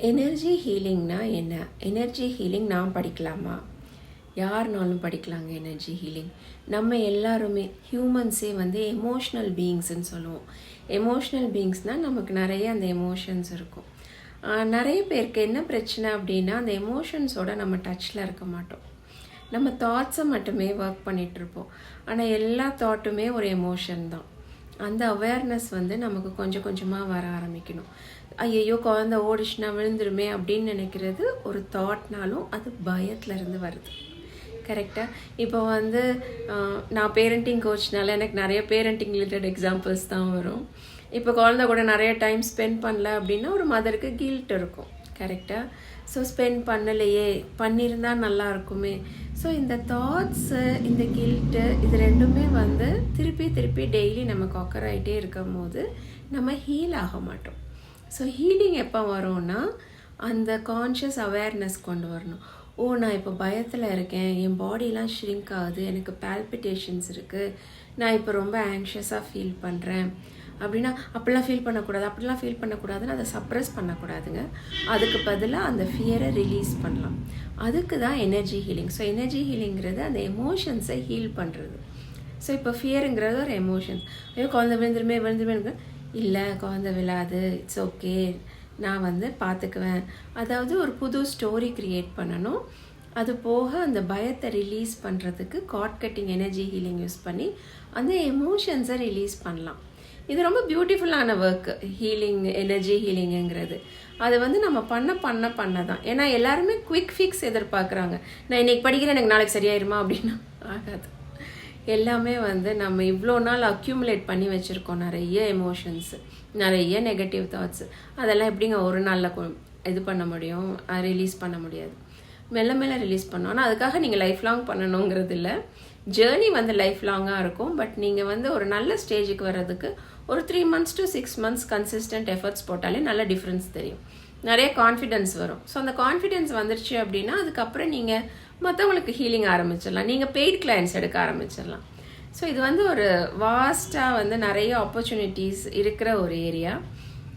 Energy ஹீலிங்னா என்ன? Energy healing நான் படிக்கலாமா? யாருனாலும் படிக்கலாங்க எனர்ஜி ஹீலிங். நம்ம எல்லாருமே ஹியூமன்ஸே வந்து எமோஷ்னல் பீயிங்ஸ்ன்னு சொல்லுவோம். எமோஷ்னல் பீயிங்ஸ்னால் நமக்கு நிறைய அந்த எமோஷன்ஸ் இருக்கும். நிறைய பேருக்கு என்ன பிரச்சனை அப்படின்னா, அந்த எமோஷன்ஸோட நம்ம டச்சில் இருக்க மாட்டோம். நம்ம தாட்ஸை மட்டுமே ஒர்க் பண்ணிகிட்ருப்போம். ஆனால் எல்லா தாட்டுமே ஒரு எமோஷன் தான். அந்த அவேர்னஸ் வந்து நமக்கு கொஞ்சம் கொஞ்சமாக வர ஆரம்பிக்கணும். ஐயையோ குழந்தை ஓடிச்சுனா விழுந்துருமே அப்படின்னு நினைக்கிறது ஒரு தாட்னாலும் அது பயத்துலேருந்து வருது. கரெக்டாக? இப்போ வந்து நான் பேரண்டிங் கோச்னால எனக்கு நிறைய பேரண்டிங் ரிலேட்டட் எக்ஸாம்பிள்ஸ் தான் வரும். இப்போ குழந்தை கூட நிறைய டைம் ஸ்பெண்ட் பண்ணல அப்படின்னா ஒரு மதருக்கு கில்ட் இருக்கும். கரெக்டாக? ஸோ ஸ்பெண்ட் பண்ணலையே, பண்ணியிருந்தால் நல்லா இருக்குமே. ஸோ இந்த தாட்ஸு, இந்த கில்ட்டு, இது ரெண்டுமே வந்து திருப்பி திருப்பி டெய்லி நமக்கு ஒக்கர் ஆகிட்டே இருக்கும் போது நம்ம ஹீல் ஆக மாட்டோம். ஸோ ஹீலிங் எப்போ வரும்னா அந்த கான்ஷியஸ் அவேர்னஸ் கொண்டு வரணும். ஓ, நான் இப்போ பயத்தில் இருக்கேன், என் பாடிலாம் ஷ்ரிங்க் ஆகுது, எனக்கு பால்பிட்டேஷன்ஸ் இருக்குது, நான் இப்போ ரொம்ப ஆங்ஷியஸாக ஃபீல் பண்ணுறேன் அப்படின்னா அப்படிலாம் ஃபீல் பண்ணக்கூடாதுன்னு அதை சப்ரெஸ் பண்ணக்கூடாதுங்க. அதுக்கு பதிலாக அந்த ஃபியரை ரிலீஸ் பண்ணலாம். அதுக்கு தான் எனர்ஜி ஹீலிங். ஸோ எனர்ஜி ஹீலிங்கிறது அந்த எமோஷன்ஸை ஹீல் பண்ணுறது. ஸோ இப்போ ஃபியருங்கிறது ஒரு எமோஷன்ஸ். ஐயோ குழந்தை விழுந்துருமே இல்லை, குழந்தை விழாது, இட்ஸ் ஓகே, நான் வந்து பார்த்துக்குவேன். அதாவது ஒரு புது ஸ்டோரி க்ரியேட் பண்ணணும். அது போக அந்த பயத்தை ரிலீஸ் பண்ணுறதுக்கு card cutting energy healing use பண்ணி அந்த எமோஷன்ஸை ரிலீஸ் பண்ணலாம். இது ரொம்ப பியூட்டிஃபுல்லான ஒர்க் ஹீலிங், எனர்ஜி ஹீலிங்குங்கிறது. அது வந்து நம்ம பண்ண தான். ஏன்னா எல்லாருமே குவிக் ஃபிக்ஸ் எதிர்பார்க்குறாங்க. நான் இன்னைக்கு படிக்கிறேன், எனக்கு நாளைக்கு சரியாயிருமா அப்படின்னா ஆகாது. எல்லாமே வந்து நம்ம இவ்வளோ நாள் அக்யூமுலேட் பண்ணி வச்சுருக்கோம். நிறைய எமோஷன்ஸு, நிறைய நெகட்டிவ் தாட்ஸு. அதெல்லாம் எப்படிங்க ஒரு நாளில் இது பண்ண முடியும்? ரிலீஸ் பண்ண முடியாது. மெல்ல மெல்ல ரிலீஸ் பண்ணோம். ஆனால் அதுக்காக நீங்கள் லைஃப் லாங் பண்ணணுங்கிறது இல்லை. ஜேர்னி வந்து லைஃப் லாங்காக இருக்கும். பட் நீங்கள் வந்து ஒரு நல்ல ஸ்டேஜுக்கு வர்றதுக்கு ஒரு 3 months to 6 months consistent efforts போட்டாலே நல்ல டிஃப்ரென்ஸ் தெரியும். நிறைய கான்ஃபிடென்ஸ் வரும். ஸோ அந்த கான்ஃபிடென்ஸ் வந்துருச்சு அப்படின்னா அதுக்கப்புறம் நீங்கள் மற்றவங்களுக்கு ஹீலிங் ஆரம்பிச்சிடலாம். நீங்கள் பெய்ட் கிளையன்ஸ் எடுக்க ஆரம்பிச்சிடலாம். ஸோ இது வந்து ஒரு வாஸ்ட்டாக வந்து நிறைய ஆப்பர்ச்சுனிட்டிஸ் இருக்கிற ஒரு ஏரியா.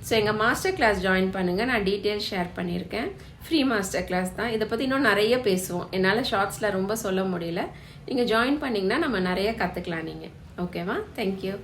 ஸோ எங்கள் மாஸ்டர் கிளாஸ் ஜாயின் பண்ணுங்கள். நான் டீட்டெயில்ஸ் ஷேர் பண்ணியிருக்கேன். ஃப்ரீ மாஸ்டர் கிளாஸ் தான். இதை பற்றி இன்னும் நிறைய பேசுவோம். என்னால் ஷார்ட்ஸில் ரொம்ப சொல்ல முடியல. நீங்கள் ஜாயின் பண்ணிங்கன்னா நம்ம நிறைய கற்றுக்கலாம். நீங்கள் ஓகேவா? தேங்க்யூ.